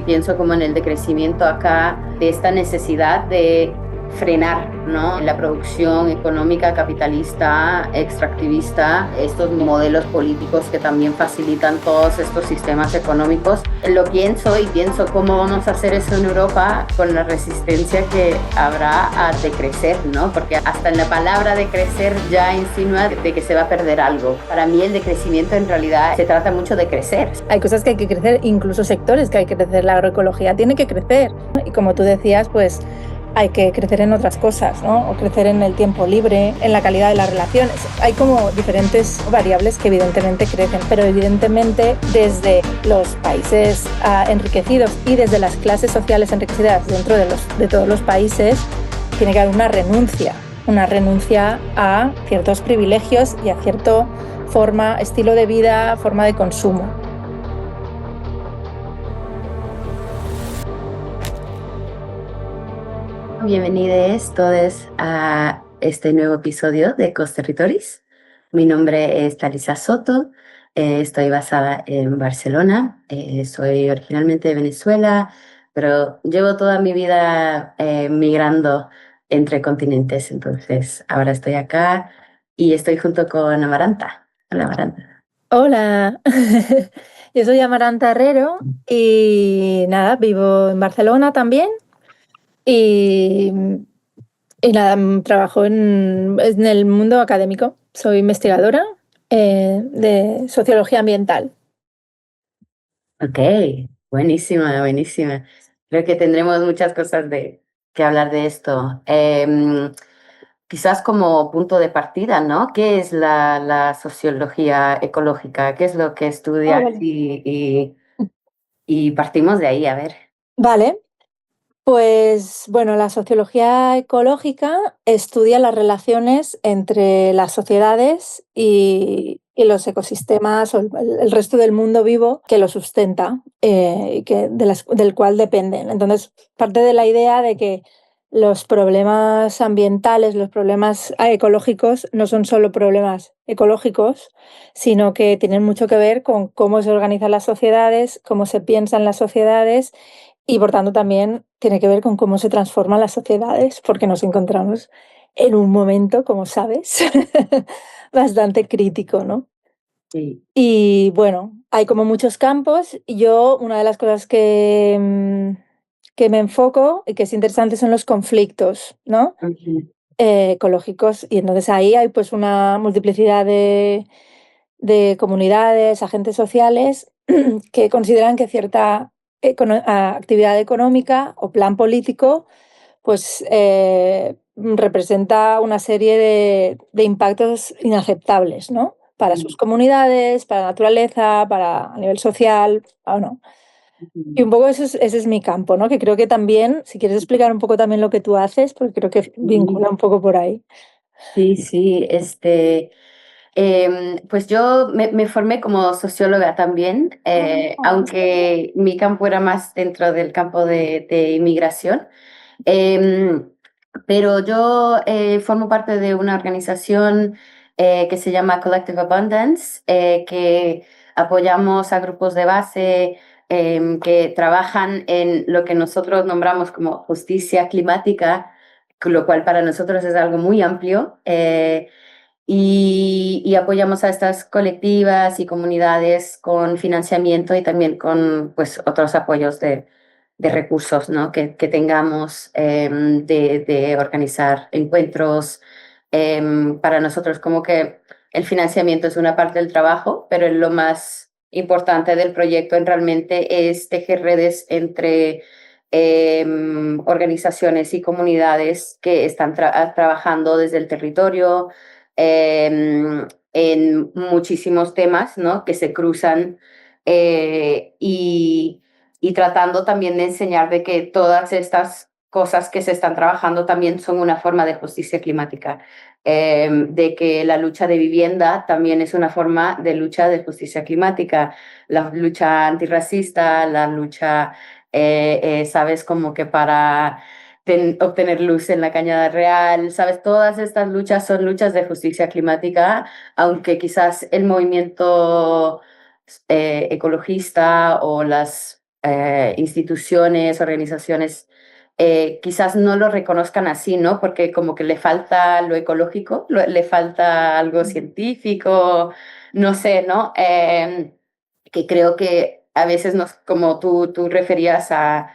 pienso como en el decrecimiento acá de esta necesidad de frenar, ¿no?, la producción económica capitalista, extractivista, estos modelos políticos que también facilitan todos estos sistemas económicos. Lo pienso y pienso cómo vamos a hacer eso en Europa con la resistencia que habrá a decrecer, ¿no? Porque hasta en la palabra decrecer ya insinúa de que se va a perder algo. Para mí el decrecimiento en realidad se trata mucho de crecer. Hay cosas que hay que crecer, incluso sectores que hay que crecer. La agroecología tiene que crecer. Y como tú decías, pues hay que crecer en otras cosas, ¿no? O crecer en el tiempo libre, en la calidad de las relaciones. Hay como diferentes variables que evidentemente crecen, pero evidentemente desde los países enriquecidos y desde las clases sociales enriquecidas dentro de todos los países, tiene que haber una renuncia a ciertos privilegios y a cierto estilo de vida, forma de consumo. Bienvenidos todos a este nuevo episodio de Costerritoris. Mi nombre es Thalisa Soto, estoy basada en Barcelona, soy originalmente de Venezuela, pero llevo toda mi vida migrando entre continentes, entonces ahora estoy acá y estoy junto con Amaranta. Hola, Amaranta. Hola, yo soy Amaranta Herrero y nada, vivo en Barcelona también. Y nada, trabajo en el mundo académico. Soy investigadora de sociología ambiental. Ok, buenísima, buenísima. Creo que tendremos muchas cosas que hablar de esto. Quizás como punto de partida, ¿no? ¿Qué es la sociología ecológica? ¿Qué es lo que estudias? Vale. Y partimos de ahí, a ver. Vale, pues bueno, la sociología ecológica estudia las relaciones entre las sociedades y los ecosistemas o el resto del mundo vivo que lo sustenta y del cual dependen. Entonces, parte de la idea de que los problemas ambientales, los problemas ecológicos, no son solo problemas ecológicos, sino que tienen mucho que ver con cómo se organizan las sociedades, cómo se piensan las sociedades y, por tanto, también tiene que ver con cómo se transforman las sociedades, porque nos encontramos en un momento, como sabes, bastante crítico, ¿no? Sí. Y bueno, hay como muchos campos y una de las cosas que me enfoco y que es interesante son los conflictos, ¿no? Ujú. Ecológicos. Y entonces ahí hay pues una multiplicidad de comunidades, agentes sociales que consideran que cierta actividad económica o plan político pues representa una serie de impactos inaceptables, ¿no? Para sus comunidades, para la naturaleza, a nivel social, o no. Y un poco ese es mi campo, ¿no? Que creo que también, si quieres explicar un poco también lo que tú haces, porque creo que vincula un poco por ahí. Sí, sí, pues yo me formé como socióloga también, aunque mi campo era más dentro del campo de inmigración. Em, pero yo formo parte de una organización que se llama Collective Abundance, que apoyamos a grupos de base que trabajan en lo que nosotros nombramos como justicia climática, lo cual para nosotros es algo muy amplio. Y apoyamos a estas colectivas y comunidades con financiamiento y también con pues, otros apoyos de recursos, ¿no?, que tengamos, de organizar encuentros. Para nosotros como que el financiamiento es una parte del trabajo, pero lo más importante del proyecto realmente es tejer redes entre organizaciones y comunidades que están trabajando desde el territorio en muchísimos temas, ¿no?, que se cruzan y tratando también de enseñar de que todas estas cosas que se están trabajando también son una forma de justicia climática, de que la lucha de vivienda también es una forma de lucha de justicia climática, la lucha antirracista, la lucha, sabes, como que para obtener luz en la Cañada Real, sabes, todas estas luchas son luchas de justicia climática, aunque quizás el movimiento ecologista o las instituciones, organizaciones, quizás no lo reconozcan así, ¿no? Porque como que le falta lo ecológico, le falta algo científico, no sé, ¿no? Que creo que a veces como tú referías a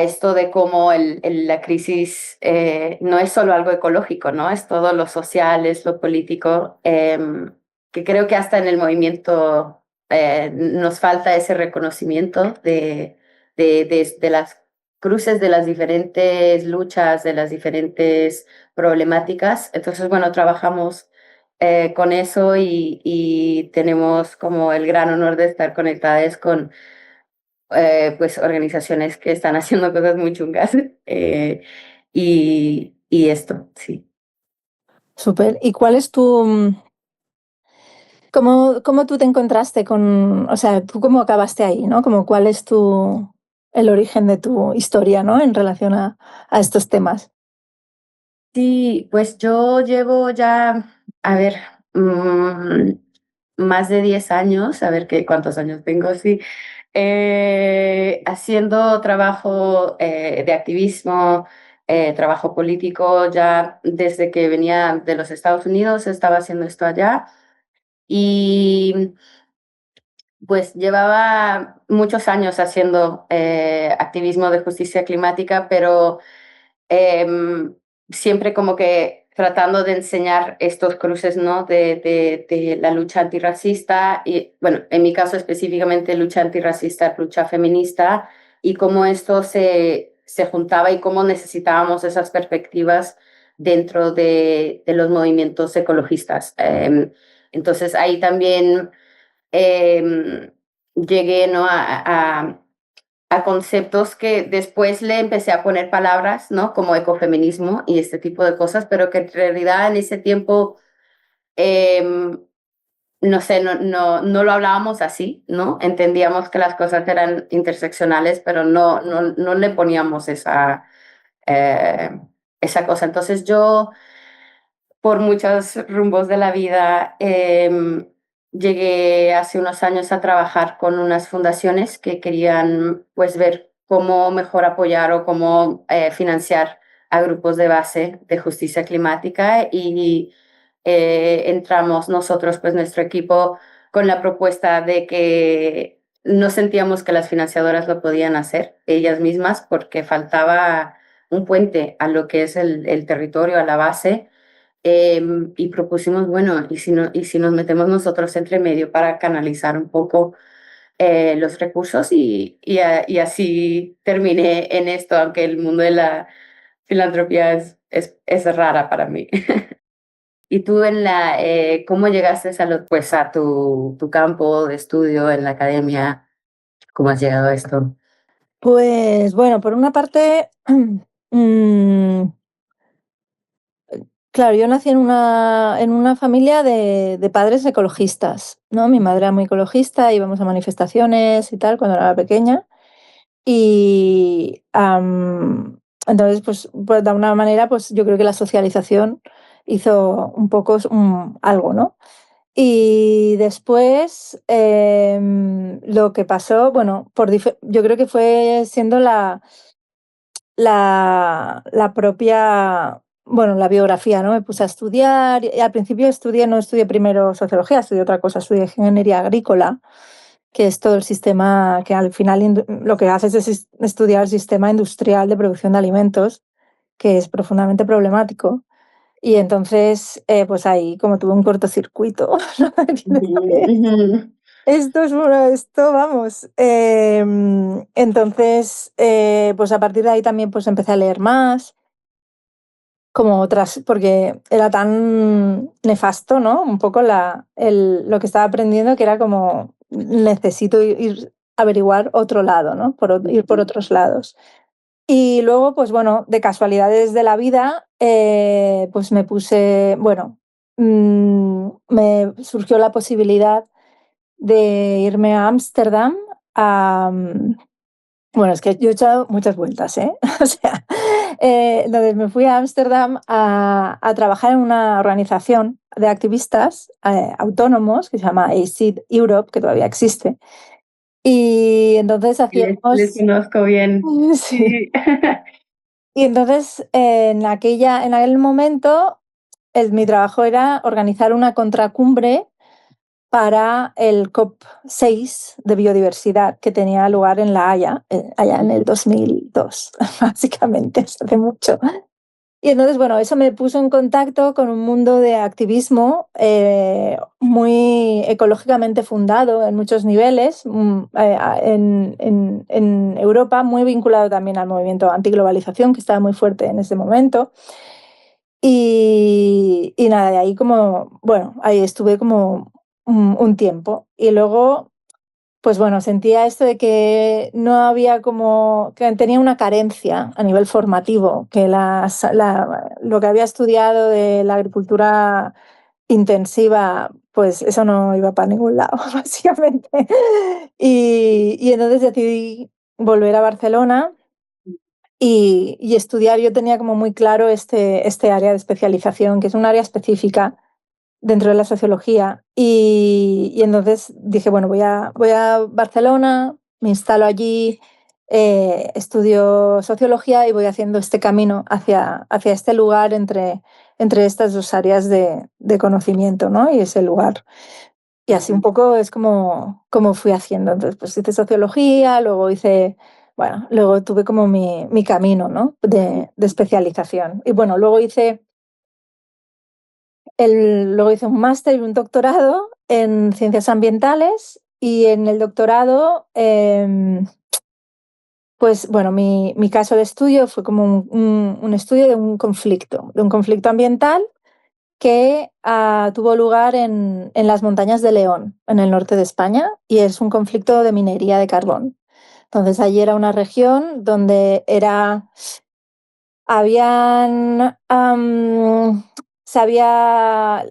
esto de cómo la crisis no es solo algo ecológico, ¿no? Es todo lo social, es lo político, que creo que hasta en el movimiento nos falta ese reconocimiento de las cruces de las diferentes luchas, de las diferentes problemáticas. Entonces, bueno, trabajamos con eso y tenemos como el gran honor de estar conectadas con pues organizaciones que están haciendo cosas muy chungas y esto, sí. Súper. ¿Y cuál es tu, cómo tú te encontraste con, o sea, tú cómo acabaste ahí, ¿no? Como cuál es el origen de tu historia, ¿no? En relación a estos temas. Sí, pues yo llevo ya, a ver, mm, más de 10 años, a ver cuántos años tengo, sí, haciendo trabajo de activismo, trabajo político, ya desde que venía de los Estados Unidos estaba haciendo esto allá. Y pues llevaba muchos años haciendo activismo de justicia climática, pero em, siempre como que tratando de enseñar estos cruces, ¿no? De la lucha antirracista y, bueno, en mi caso específicamente lucha antirracista, lucha feminista y cómo esto se juntaba y cómo necesitábamos esas perspectivas dentro de los movimientos ecologistas. Entonces ahí también llegué, ¿no? A conceptos que después le empecé a poner palabras, ¿no? Como ecofeminismo y este tipo de cosas, pero que en realidad en ese tiempo, eh, no sé, no lo hablábamos así, ¿no? Entendíamos que las cosas eran interseccionales, pero no le poníamos eh, esa cosa. Entonces yo por muchos rumbos de la vida. Llegué hace unos años a trabajar con unas fundaciones que querían pues ver cómo mejor apoyar o cómo financiar a grupos de base de justicia climática y entramos nosotros, pues nuestro equipo, con la propuesta de que no sentíamos que las financiadoras lo podían hacer ellas mismas porque faltaba un puente a lo que es el territorio, a la base y propusimos, bueno, y si nos metemos nosotros entre medio para canalizar un poco los recursos y así terminé en esto, aunque el mundo de la filantropía es rara para mí. ¿Y tú cómo llegaste pues, a tu campo de estudio en la academia? ¿Cómo has llegado a esto? Pues bueno, por una parte, mm, claro, yo nací en una familia de padres ecologistas, ¿no? Mi madre era muy ecologista, íbamos a manifestaciones y tal cuando era pequeña. Y entonces, pues de alguna manera, pues yo creo que la socialización hizo un poco algo, ¿no? Y después lo que pasó, bueno, yo creo que fue siendo la propia, bueno, la biografía, ¿no? Me puse a estudiar y al principio no estudié primero sociología, estudié otra cosa, estudié ingeniería agrícola, que es todo el sistema que al final lo que haces es estudiar el sistema industrial de producción de alimentos, que es profundamente problemático. Y entonces, pues ahí como tuve un cortocircuito, ¿no? Ujú, Esto es esto, vamos. Entonces, pues a partir de ahí también pues empecé a leer más, como otras, porque era tan nefasto, ¿no? Un poco lo que estaba aprendiendo, que era como necesito ir a averiguar otro lado, ¿no? Ir por otros lados. Y luego, pues bueno, de casualidades de la vida, pues me puse, bueno, me surgió la posibilidad de irme a Ámsterdam a, bueno, es que yo he echado muchas vueltas, ¿eh? O sea, entonces me fui a Ámsterdam a trabajar en una organización de activistas autónomos que se llama ACID Europe, que todavía existe, Y entonces Les hacíamos... conozco bien. Sí. Sí. Y entonces en aquel momento mi trabajo era organizar una contracumbre para el COP6 de biodiversidad que tenía lugar en La Haya, allá en el 2002, básicamente, hace mucho. Y entonces, bueno, eso me puso en contacto con un mundo de activismo muy ecológicamente fundado en muchos niveles, en Europa, muy vinculado también al movimiento antiglobalización, que estaba muy fuerte en ese momento. Y nada, de ahí como, bueno, ahí estuve como un tiempo. Y luego pues bueno, sentía esto de que no había como, que tenía una carencia a nivel formativo, que lo que había estudiado de la agricultura intensiva, pues eso no iba para ningún lado, básicamente. Y entonces decidí volver a Barcelona y estudiar. Yo tenía como muy claro este área de especialización, que es un área específica dentro de la sociología. Y entonces dije, bueno, voy a Barcelona, me instalo allí, estudio sociología y voy haciendo este camino hacia este lugar entre estas dos áreas de conocimiento, ¿no? Y ese lugar. Y así un poco es como fui haciendo. Entonces, pues hice sociología, luego hice, bueno, luego tuve como mi camino, ¿no? De especialización. Y bueno, luego hice un máster y un doctorado en ciencias ambientales y en el doctorado, pues bueno, mi caso de estudio fue como un estudio de un conflicto ambiental que tuvo lugar en las montañas de León, en el norte de España, y es un conflicto de minería de carbón. Entonces, allí era una región donde habían,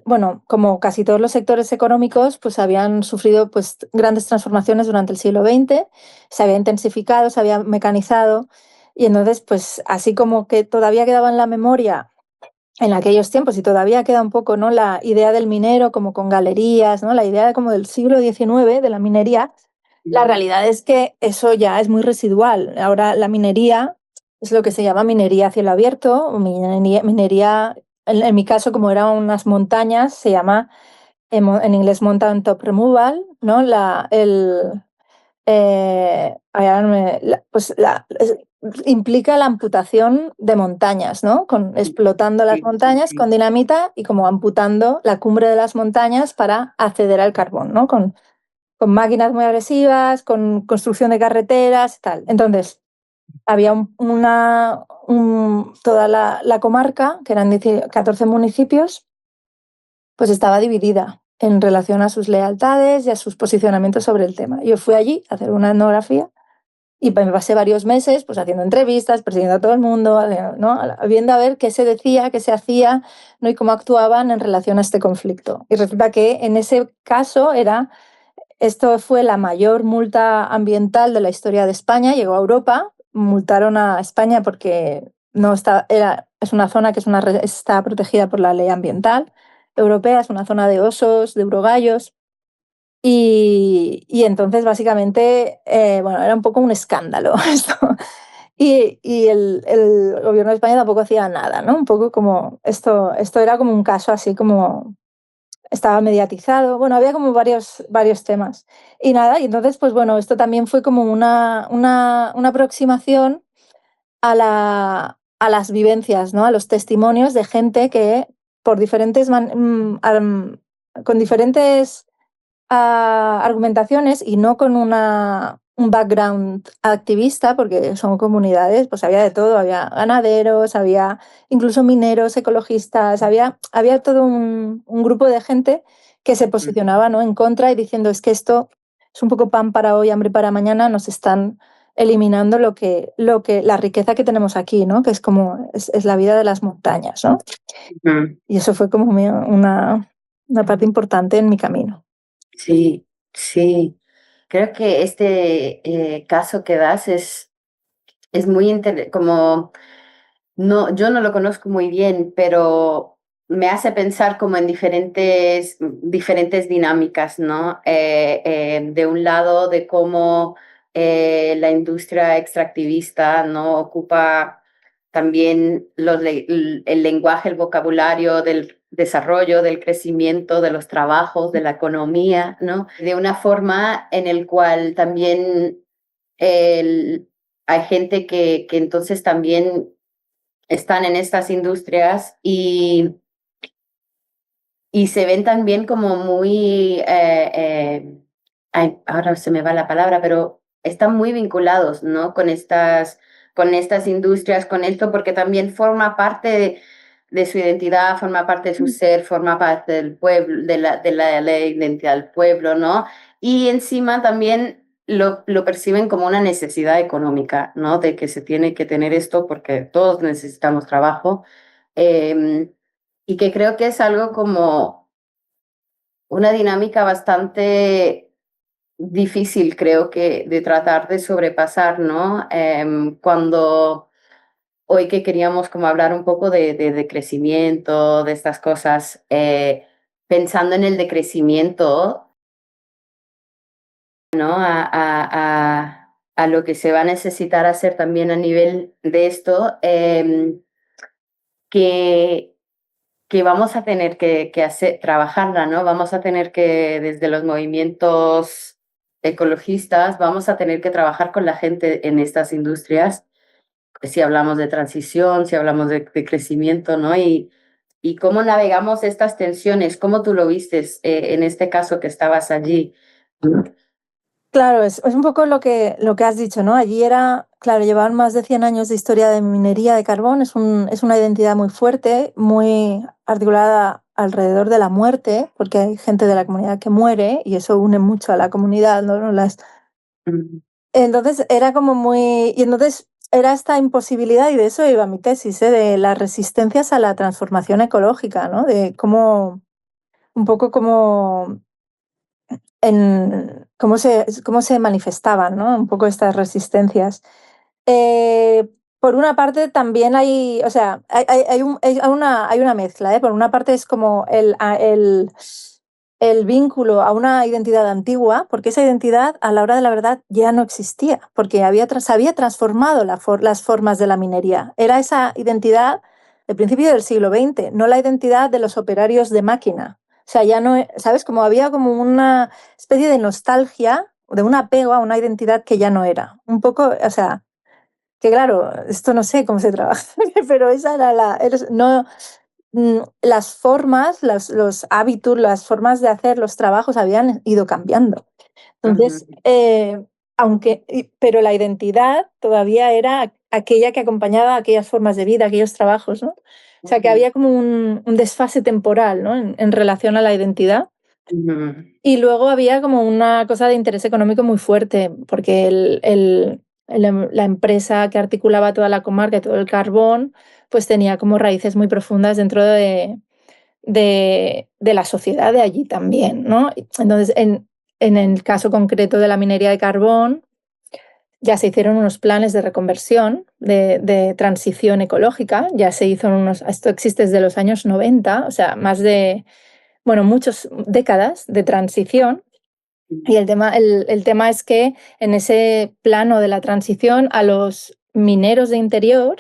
bueno, como casi todos los sectores económicos, pues habían sufrido pues, grandes transformaciones durante el siglo XX, se había intensificado, se había mecanizado, y entonces, pues así como que todavía quedaba en la memoria en aquellos tiempos, y todavía queda un poco, ¿no? La idea del minero como con galerías, ¿no? La idea como del siglo XIX de la minería, la realidad es que eso ya es muy residual. Ahora la minería es lo que se llama minería a cielo abierto, o minería en mi caso, como eran unas montañas, se llama en inglés mountain top removal, ¿no? Ahora pues implica la amputación de montañas, ¿no? Explotando las Sí, sí, montañas con sí. dinamita y como amputando la cumbre de las montañas para acceder al carbón, ¿no? Con máquinas muy agresivas, con construcción de carreteras y tal. Entonces, había toda la comarca, que eran 14 municipios, pues estaba dividida en relación a sus lealtades y a sus posicionamientos sobre el tema. Yo fui allí a hacer una etnografía y me pasé varios meses pues haciendo entrevistas, persiguiendo a todo el mundo, ¿no? Viendo a ver qué se decía, qué se hacía, ¿no? Y cómo actuaban en relación a este conflicto. Y resulta que en ese caso esto fue la mayor multa ambiental de la historia de España, llegó a Europa, multaron a España porque no está, es una zona que está protegida por la ley ambiental europea, es una zona de osos, de urogallos, y entonces básicamente, bueno, era un poco un escándalo esto. Y el gobierno de España tampoco hacía nada, ¿no? Un poco como esto era como un caso así como estaba mediatizado, bueno, había como varios temas. Y nada, y entonces, pues bueno, esto también fue como una aproximación a las vivencias, ¿no? A los testimonios de gente que por con diferentes argumentaciones y no con un background activista, porque son comunidades, pues había de todo, había ganaderos, había incluso mineros, ecologistas, había todo un grupo de gente que se posicionaba, ¿no? En contra y diciendo es que esto es un poco pan para hoy, hambre para mañana, nos están eliminando la riqueza que tenemos aquí, ¿no? Que es como, es la vida de las montañas, ¿no? Y eso fue como una parte importante en mi camino. Sí, sí. Creo que este caso que das es muy interesante, como no, yo no lo conozco muy bien, pero me hace pensar como en diferentes dinámicas, ¿no? De un lado, de cómo la industria extractivista, ¿no? Ocupa también el lenguaje, el vocabulario del desarrollo, del crecimiento, de los trabajos, de la economía, ¿no? De una forma en el cual también hay gente que entonces también están en estas industrias y se ven también como muy, ay, ahora se me va la palabra, pero están muy vinculados, ¿no? Con estas industrias, con esto, porque también forma parte de su identidad, forma parte de su ser, forma parte del pueblo, de la identidad del pueblo, ¿no? Y encima también lo perciben como una necesidad económica, ¿no? De que se tiene que tener esto porque todos necesitamos trabajo. Y que creo que es algo como una dinámica bastante difícil, creo que, de tratar de sobrepasar, ¿no? Cuando hoy que queríamos como hablar un poco de crecimiento, de estas cosas, pensando en el decrecimiento, ¿no? A lo que se va a necesitar hacer también a nivel de esto, que vamos a tener que hacer, trabajarla, ¿no? Vamos a tener que, desde los movimientos ecologistas, vamos a tener que trabajar con la gente en estas industrias, si hablamos de transición, si hablamos de crecimiento, ¿no? Y cómo navegamos estas tensiones, cómo tú lo vistes en este caso que estabas allí. Claro, es un poco lo que has dicho, ¿no? Allí era, claro, llevaban más de 100 años de historia de minería de carbón, es una identidad muy fuerte, muy articulada alrededor de la muerte, porque hay gente de la comunidad que muere y eso une mucho a la comunidad, ¿no? Mm, Entonces era como muy... Y entonces era esta imposibilidad, y de eso iba mi tesis, ¿eh? De las resistencias a la transformación ecológica, ¿no? De cómo, un poco como en cómo se manifestaban, ¿no? Un poco estas resistencias. Por una parte también hay, o sea, hay una mezcla, ¿eh? Por una parte es como el vínculo a una identidad antigua, porque esa identidad a la hora de la verdad ya no existía, porque se había transformado las formas de la minería. Era esa identidad del principio del siglo XX, no la identidad de los operarios de máquina. O sea, ya no, ¿sabes? Como había como una especie de nostalgia, de un apego a una identidad que ya no era. Un poco, o sea, que claro, esto no sé cómo se trabaja, pero esa era no, las formas, los hábitos, las formas de hacer los trabajos habían ido cambiando. ujú, Entonces, pero la identidad todavía era aquella que acompañaba aquellas formas de vida, aquellos trabajos, ¿no? O sea, que ujú, había como un desfase temporal, ¿no? En relación a la identidad. ujú, Y luego había como una cosa de interés económico muy fuerte, porque la empresa que articulaba toda la comarca y todo el carbón, pues tenía como raíces muy profundas dentro de la sociedad de allí también, ¿no? Entonces, en el caso concreto de la minería de carbón, ya se hicieron unos planes de reconversión, de transición ecológica, ya se hizo esto existe desde los años 90, o sea, bueno, muchas décadas de transición. Y el tema es que en ese plano de la transición a los mineros de interior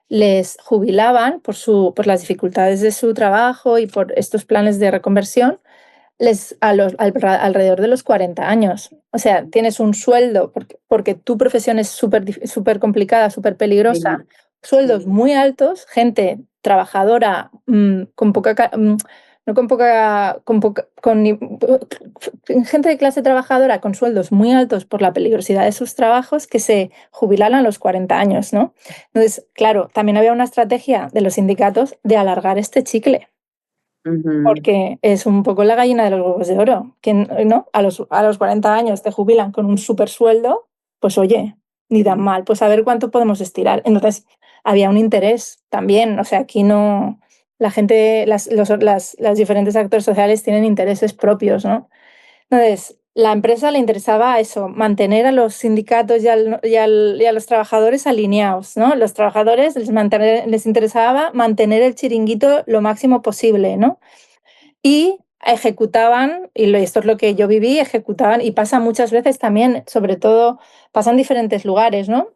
les jubilaban por las dificultades de su trabajo y por estos planes de reconversión alrededor de los 40 años. O sea, tienes un sueldo, porque tu profesión es súper complicada, súper peligrosa, sí, sueldos sí, muy altos, gente trabajadora con poca... no con poca, gente de clase trabajadora con sueldos muy altos por la peligrosidad de sus trabajos que se jubilaron a los 40 años, ¿no? Entonces, claro, también había una estrategia de los sindicatos de alargar este chicle, ujú, porque es un poco la gallina de los huevos de oro, que ¿no? A los 40 años te jubilan con un súper sueldo, pues oye, ni tan mal, pues a ver cuánto podemos estirar. Entonces, había un interés también, o sea, aquí no, la gente, las diferentes actores sociales tienen intereses propios, ¿no? Entonces, la empresa le interesaba eso, mantener a los sindicatos y a los trabajadores alineados, ¿no? Los trabajadores les interesaba mantener el chiringuito lo máximo posible, ¿no? Y ejecutaban, esto es lo que yo viví, ejecutaban, y pasa muchas veces también, sobre todo, pasa en diferentes lugares, ¿no?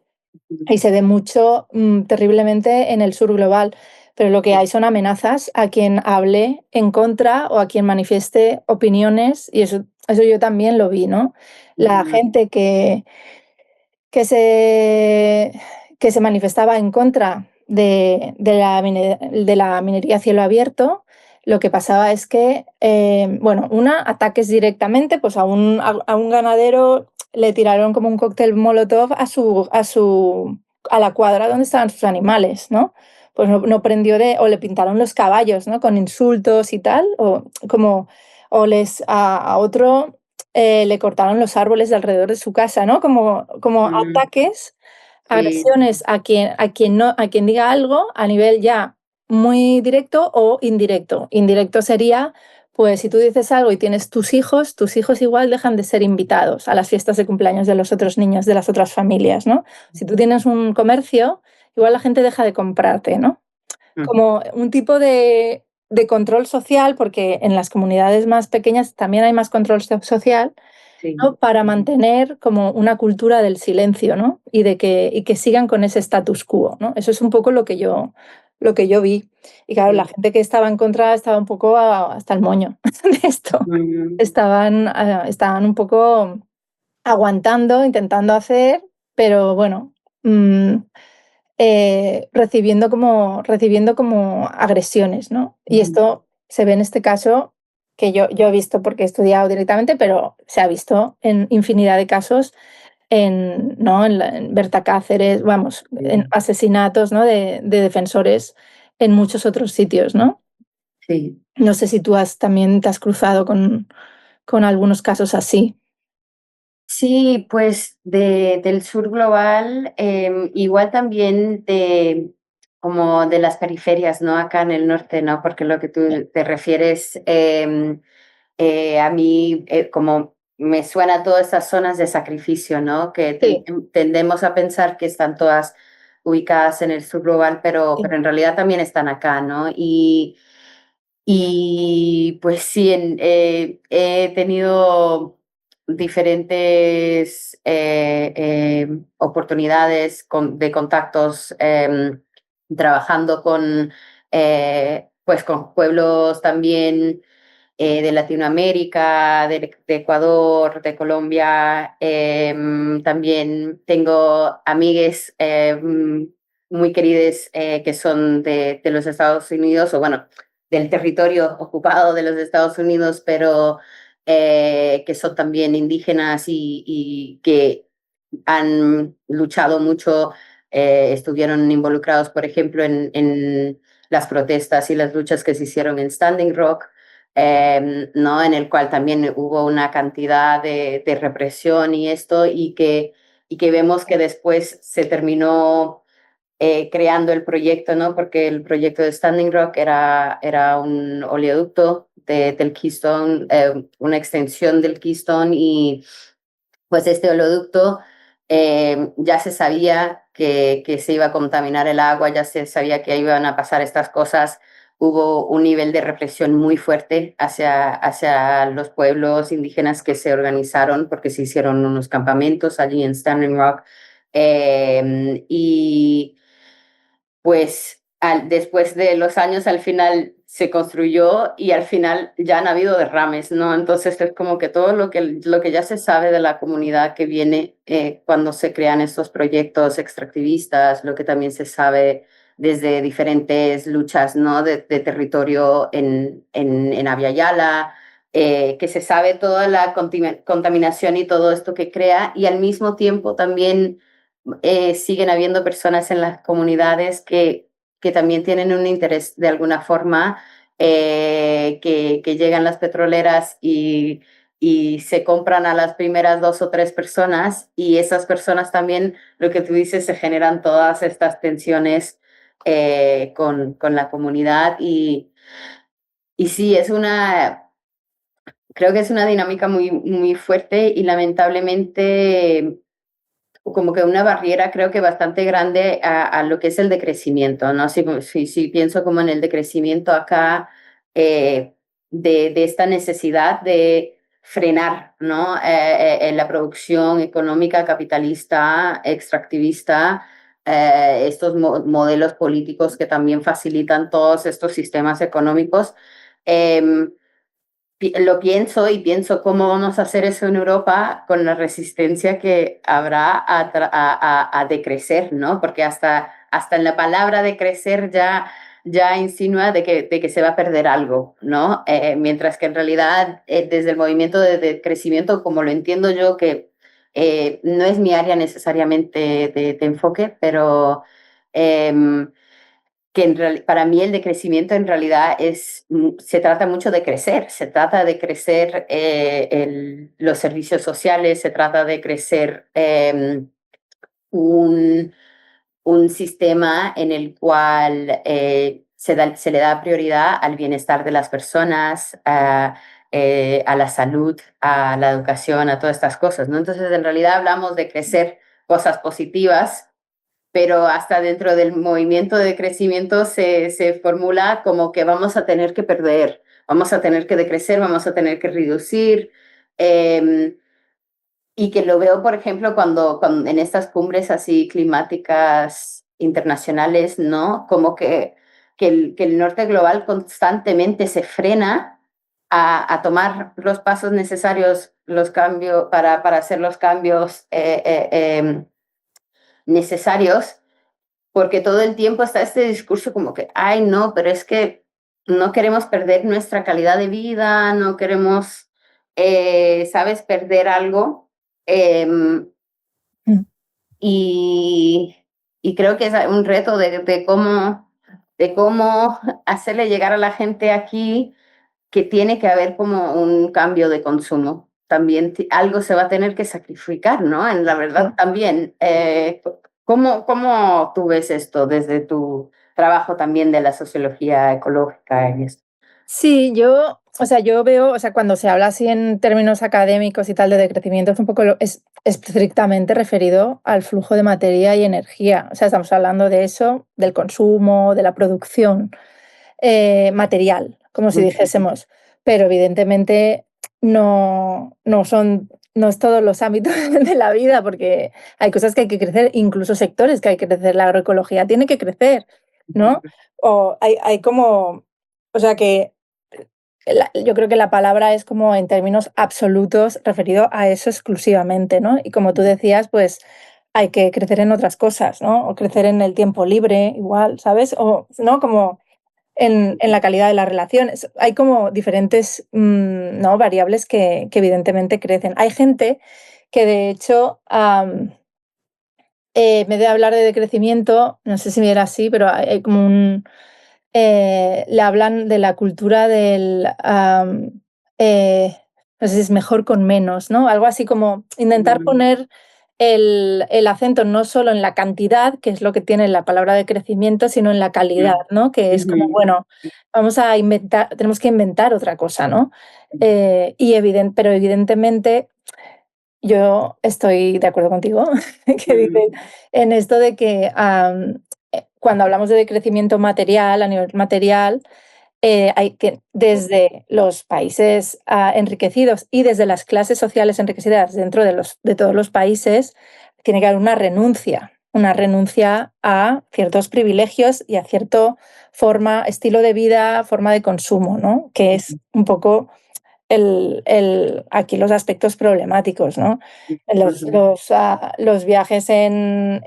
Y se ve mucho, terriblemente en el sur global, pero lo que hay son amenazas a quien hable en contra o a quien manifieste opiniones, y eso yo también lo vi, ¿no? La gente que se, que se manifestaba en contra de la minería a cielo abierto, lo que pasaba es que, bueno, ataques directamente, pues a un ganadero le tiraron como un cóctel molotov a la cuadra donde estaban sus animales, ¿no? Pues no prendió o le pintaron los caballos, ¿no? Con insultos y tal, a otro le cortaron los árboles de alrededor de su casa, ¿no? Como ataques, Sí. agresiones a quien diga algo a nivel ya muy directo o indirecto. Indirecto sería, pues si tú dices algo y tienes tus hijos igual dejan de ser invitados a las fiestas de cumpleaños de los otros niños de las otras familias, ¿no? Si tú tienes un comercio, igual la gente deja de comprarte, ¿no? Como un tipo de control social, porque en las comunidades más pequeñas también hay más control social, Sí. ¿no? Para mantener como una cultura del silencio, ¿no? Y que sigan con ese status quo, ¿no? Eso es un poco lo que yo vi. Y claro, la Sí. gente que estaba en contra estaba un poco hasta el moño de esto. Ujú. Estaban un poco aguantando, intentando hacer, pero bueno, mm, recibiendo como agresiones, ¿no? Y Ujú. esto se ve en este caso que yo he visto porque he estudiado directamente, pero se ha visto en infinidad de casos ¿no? En Berta Cáceres, vamos, en Sí. asesinatos, ¿no? de defensores en muchos otros sitios, ¿no? Sí. No sé si tú también te has cruzado con algunos casos así. Sí, pues del sur global, igual también como de las periferias, ¿no? Acá en el norte, ¿no? Porque lo que tú te refieres, a mí, como me suena todas estas zonas de sacrificio, ¿no? Que Sí, tendemos a pensar que están todas ubicadas en el sur global, pero sí, en realidad también están acá, ¿no? Y pues sí, he tenido diferentes oportunidades de contactos, trabajando pues con pueblos también, de Latinoamérica, de Ecuador, de Colombia. También tengo amigues, muy queridas, que son de los Estados Unidos, o bueno, del territorio ocupado de los Estados Unidos, pero que son también indígenas y que han luchado mucho, estuvieron involucrados, por ejemplo, en las protestas y las luchas que se hicieron en Standing Rock, ¿no? En el cual también hubo una cantidad de represión y esto, y que vemos que después se terminó, creando el proyecto, ¿no? Porque el proyecto de Standing Rock era un oleoducto del Keystone, una extensión del Keystone, y pues este oleoducto, ya se sabía que se iba a contaminar el agua, ya se sabía que iban a pasar estas cosas. Hubo un nivel de represión muy fuerte hacia los pueblos indígenas que se organizaron, porque se hicieron unos campamentos allí en Standing Rock. Y pues después de los años al final se construyó, y al final ya han habido derrames, ¿no? Entonces es como que todo lo que ya se sabe de la comunidad que viene, cuando se crean estos proyectos extractivistas, lo que también se sabe desde diferentes luchas, ¿no? de territorio en Abya Yala, que se sabe toda la contaminación y todo esto que crea, y al mismo tiempo también, siguen habiendo personas en las comunidades que también tienen un interés de alguna forma, que llegan las petroleras y se compran a las primeras 2 o 3 personas, y esas personas también, lo que tú dices, se generan todas estas tensiones, con la comunidad, y sí, es creo que es una dinámica muy, muy fuerte y lamentablemente como que una barrera creo que bastante grande a lo que es el decrecimiento, ¿no? Si pienso como en el decrecimiento acá, eh, de esta necesidad de frenar, ¿no? En la producción económica capitalista, extractivista, estos modelos políticos que también facilitan todos estos sistemas económicos. em, lo pienso y pienso cómo vamos a hacer eso en Europa con la resistencia que habrá a decrecer, ¿no? Porque hasta en la palabra decrecer ya insinúa de que se va a perder algo, ¿no? Mientras que en realidad desde el movimiento de crecimiento, como lo entiendo yo, que no es mi área necesariamente de enfoque, pero... em, que para mí el decrecimiento en realidad se trata mucho de crecer, se trata de crecer los servicios sociales, se trata de crecer un, un sistema en el cual se le da prioridad al bienestar de las personas, a la salud, a la educación, a todas estas cosas, ¿no? Entonces, en realidad hablamos de crecer cosas positivas, pero hasta dentro del movimiento de crecimiento se formula como que vamos a tener que perder, vamos a tener que decrecer, vamos a tener que reducir. eh, y que lo veo, por ejemplo, cuando en estas cumbres así climáticas internacionales, ¿no? Como que el norte global constantemente se frena a tomar los pasos necesarios, los cambios, para hacer los cambios necesarios, porque todo el tiempo está este discurso como que, ay, no, pero es que no queremos perder nuestra calidad de vida, no queremos, ¿sabes?, perder algo. Em, Mm. y, y creo que es un reto de cómo hacerle llegar a la gente aquí que tiene que haber como un cambio de consumo. También algo se va a tener que sacrificar, ¿no? En la verdad también. ¿Cómo tú ves esto desde tu trabajo también de la sociología ecológica y esto? Sí, o sea, yo veo, o sea, cuando se habla así en términos académicos y tal de decrecimiento, es un poco es estrictamente referido al flujo de materia y energía. O sea, estamos hablando de eso, del consumo, de la producción material, como si Ujú, dijésemos. Pero evidentemente no es todos los ámbitos de la vida, porque hay cosas que hay que crecer, incluso sectores que hay que crecer. La agroecología tiene que crecer, ¿no? O hay como, o sea que yo creo que la palabra es como en términos absolutos referido a eso exclusivamente, ¿no? Y como tú decías, pues hay que crecer en otras cosas, ¿no? O crecer en el tiempo libre, igual, ¿sabes? O, ¿no? Como en la calidad de las relaciones. Hay como diferentes, ¿no?, variables que evidentemente crecen. Hay gente que de hecho, en vez de hablar de decrecimiento, no sé si era así, pero hay como le hablan de la cultura del, eh, no sé si es mejor con menos, ¿no? Algo así como intentar ujú, poner el acento no solo en la cantidad, que es lo que tiene la palabra de crecimiento, sino en la calidad, ¿no? Que es como, ujú, bueno, tenemos que inventar otra cosa, ¿no? Pero evidentemente yo estoy de acuerdo contigo, que ujú, dices en esto de que cuando hablamos de decrecimiento material, a nivel material, hay que desde los países enriquecidos y desde las clases sociales enriquecidas dentro de todos los países, tiene que haber una renuncia a ciertos privilegios y a cierto estilo de vida, forma de consumo, ¿no? Que es un poco aquí los aspectos problemáticos, ¿no? ujú, Los viajes en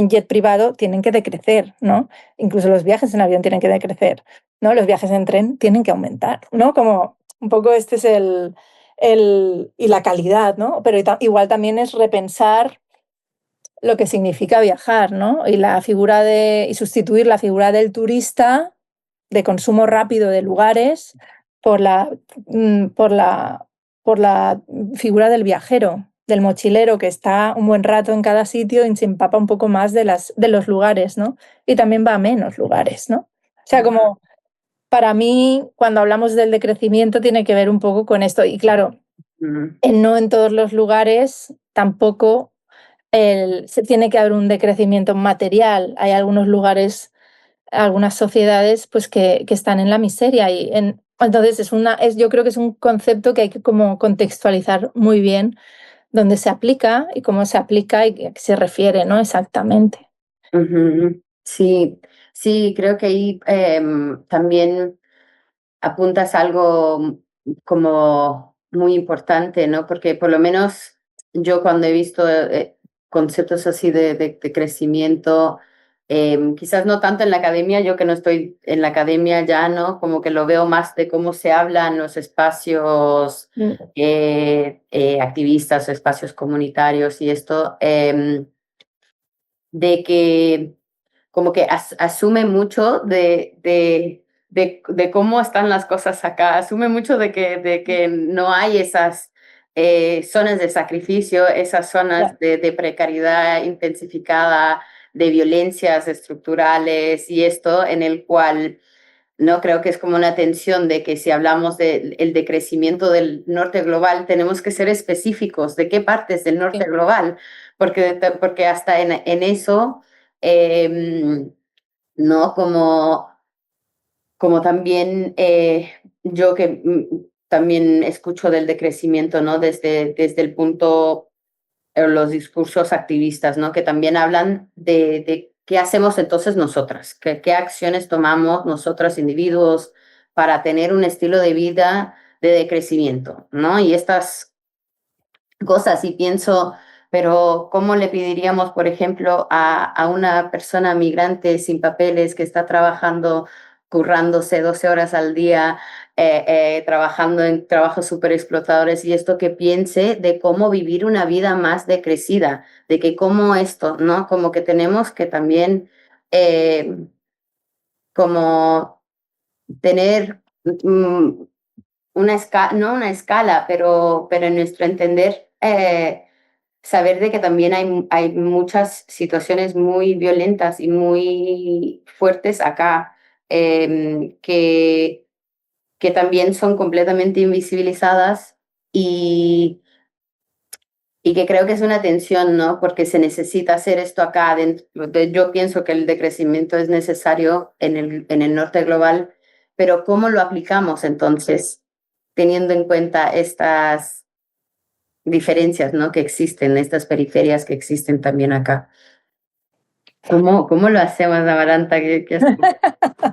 jet privado tienen que decrecer, ¿no? Incluso los viajes en avión tienen que decrecer, ¿no? Los viajes en tren tienen que aumentar, ¿no? Como un poco este es y la calidad, ¿no? Pero igual también es repensar lo que significa viajar, ¿no? Y sustituir la figura del turista de consumo rápido de lugares por la, mm, por la, por la figura del viajero, del mochilero que está un buen rato en cada sitio y se empapa un poco más de los lugares, ¿no? Y también va a menos lugares, ¿no? O sea, ujú. como para mí, cuando hablamos del decrecimiento, tiene que ver un poco con esto. Y claro, Mm, no en todos los lugares tampoco se tiene que haber un decrecimiento material. Hay algunos lugares, algunas sociedades, pues que están en la miseria. Entonces, yo creo que es un concepto que hay que como contextualizar muy bien dónde se aplica y cómo se aplica y a qué se refiere, ¿no? Exactamente. ujú. Sí, sí, creo que ahí también apuntas algo como muy importante, ¿no? Porque por lo menos yo cuando he visto conceptos así de crecimiento, quizás no tanto en la academia, yo que no estoy en la academia ya, ¿no? Como que lo veo más de cómo se habla en los espacios Mm, activistas, espacios comunitarios y esto, de que como que asume mucho de cómo están las cosas acá, asume mucho de que no hay esas zonas de sacrificio, esas zonas ya, de precariedad intensificada, de violencias estructurales y esto en el cual no creo que es como una tensión de que si hablamos del decrecimiento del norte global, tenemos que ser específicos de qué partes del norte sí, global, porque hasta en eso, eh, ¿no? Como también yo que también escucho del decrecimiento, ¿no? Desde el punto los discursos activistas, ¿no? Que también hablan de qué hacemos entonces nosotras, qué acciones tomamos nosotros individuos para tener un estilo de vida de decrecimiento, ¿no? Y estas cosas y pienso, pero ¿cómo le pediríamos, por ejemplo, a una persona migrante sin papeles que está trabajando, currándose 12 horas al día, trabajando en trabajos súper explotadores y esto que piense de cómo vivir una vida más decrecida, de que cómo esto, ¿no? Como que tenemos que también como tener una escala, no una escala, pero en nuestro entender, saber de que también hay muchas situaciones muy violentas y muy fuertes acá, que también son completamente invisibilizadas y, y que creo que es una tensión, ¿no? Porque se necesita hacer esto acá. Yo pienso que el decrecimiento es necesario en el norte global, pero ¿cómo lo aplicamos entonces, teniendo en cuenta estas diferencias, ¿no? Que existen, estas periferias que existen también acá? ¿Cómo lo hacemos, Amaranta? ¿Qué hacemos?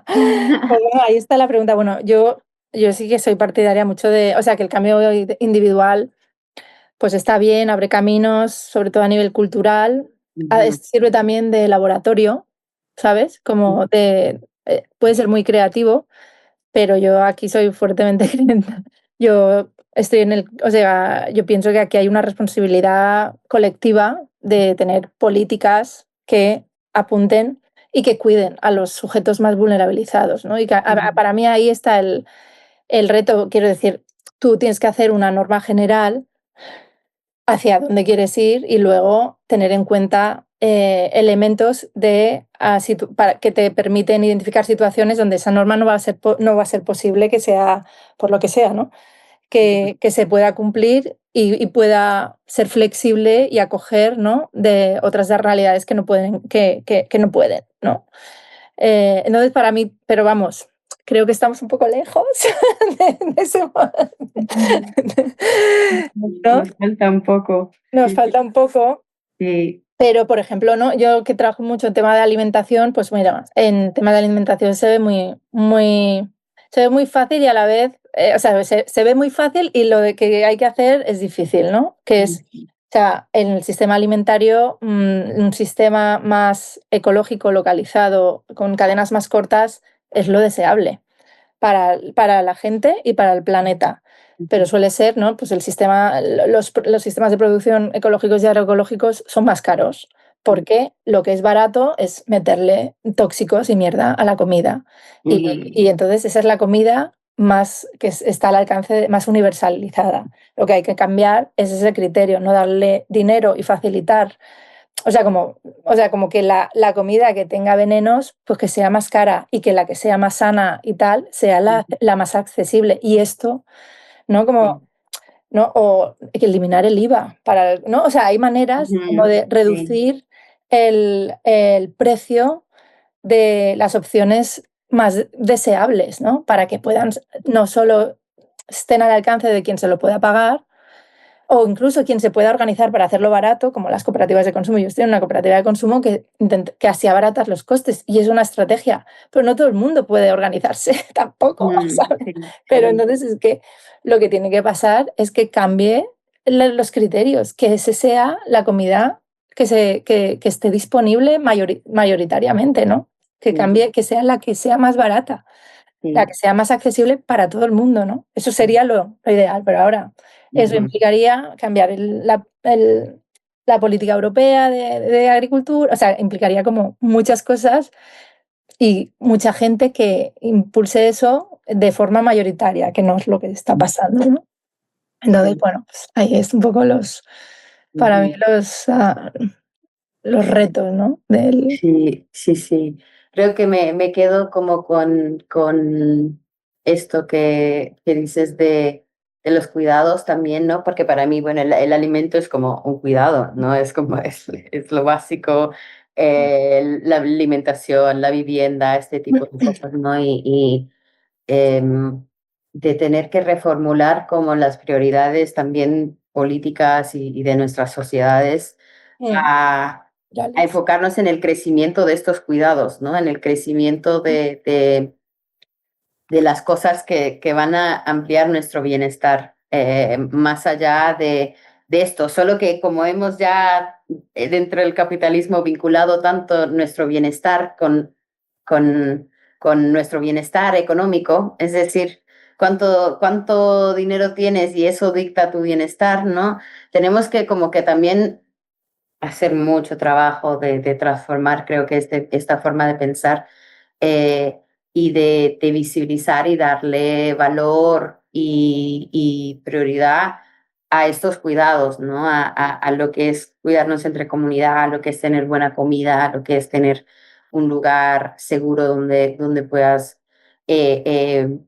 Pues bueno, ahí está la pregunta. Bueno, yo sí que soy partidaria mucho o sea, que el cambio individual pues está bien, abre caminos, sobre todo a nivel cultural. Ujú, Sirve también de laboratorio, ¿sabes? Puede ser muy creativo, pero yo aquí soy fuertemente creyente. Yo estoy o sea, yo pienso que aquí hay una responsabilidad colectiva de tener políticas que apunten y que cuiden a los sujetos más vulnerabilizados, ¿no? ujú, Para mí ahí está el reto, quiero decir, tú tienes que hacer una norma general hacia dónde quieres ir y luego tener en cuenta elementos que te permiten identificar situaciones donde esa norma no va a ser posible que sea, por lo que sea, ¿no? Que se pueda cumplir y pueda ser flexible y acoger, ¿no? De otras realidades que no pueden, que no pueden, ¿no? Entonces, para mí, pero vamos, creo que estamos un poco lejos de ese ujú. ¿no? Nos falta un poco. Nos falta un poco. Sí. Pero, por ejemplo, ¿no? Yo que trabajo mucho en tema de alimentación, pues mira, en tema de alimentación se ve muy fácil y a la vez, o sea, se ve muy fácil y lo de que hay que hacer es difícil, ¿no? Que es, o sea, en el sistema alimentario, un sistema más ecológico, localizado, con cadenas más cortas, es lo deseable para la gente y para el planeta. Pero suele ser, ¿no? Pues los sistemas de producción ecológicos y agroecológicos son más caros, porque lo que es barato es meterle tóxicos y mierda a la comida. Ujú, Y entonces esa es la comida más está al alcance, más universalizada. Lo que hay que cambiar es ese criterio, no darle dinero y facilitar como que la comida que tenga venenos, pues que sea más cara y que la que sea más sana y tal, sea la más accesible. Y esto, ¿no? Sí. ¿No? O que eliminar el IVA ¿no? O sea, hay maneras como Ujú, de sí. reducir el precio de las opciones más deseables, ¿no? Para que puedan, no solo estén al alcance de quien se lo pueda pagar, o incluso quien se pueda organizar para hacerlo barato, como las cooperativas de consumo. Yo estoy en una cooperativa de consumo que así abaratas los costes y es una estrategia, pero no todo el mundo puede organizarse tampoco, ¿sabes? Sí, Pero sí. entonces es que lo que tiene que pasar es que cambie los criterios, que ese sea la comida que esté disponible mayoritariamente, ¿no? Que Sí, cambie, que sea la que sea más barata, la que sí. sea más accesible para todo el mundo, ¿no? Eso sería lo ideal, pero ahora eso Ujú. implicaría cambiar la política europea de agricultura, o sea, implicaría como muchas cosas y mucha gente que impulse eso de forma mayoritaria, que no es lo que está pasando, ¿no? Entonces, Sí. bueno, pues ahí es un poco para mí Ujú. los retos, ¿no? Sí, sí, sí. Creo que me quedo como con esto que dices de los cuidados también, ¿no? Porque para mí, bueno, el alimento es como un cuidado, ¿no? Es como, es lo básico, la alimentación, la vivienda, este tipo de cosas, ¿no? Y de tener que reformular como las prioridades también políticas y de nuestras sociedades a enfocarnos en el crecimiento de estos cuidados, ¿no? En el crecimiento de las cosas que van a ampliar nuestro bienestar, más allá de esto. Solo que como hemos ya dentro del capitalismo vinculado tanto nuestro bienestar con, con nuestro bienestar económico, es decir, cuánto dinero tienes y eso dicta tu bienestar, ¿no? Tenemos que como que también hacer mucho trabajo de transformar, creo que esta forma de pensar y de visibilizar y darle valor y prioridad a estos cuidados, ¿no? A lo que es cuidarnos entre comunidad, a lo que es tener buena comida, a lo que es tener un lugar seguro donde puedas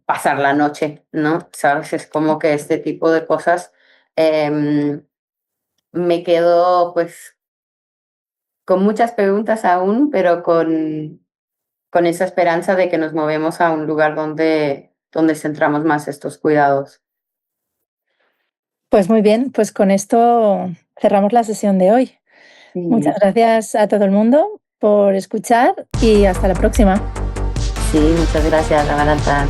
pasar la noche, ¿no? ¿Sabes? Es como que este tipo de cosas me quedo pues con muchas preguntas aún, pero con esa esperanza de que nos movemos a un lugar donde centramos más estos cuidados. Pues muy bien, pues con esto cerramos la sesión de hoy. Muchas Sí, gracias a todo el mundo por escuchar y hasta la próxima. sí, muchas gracias, Amaranta.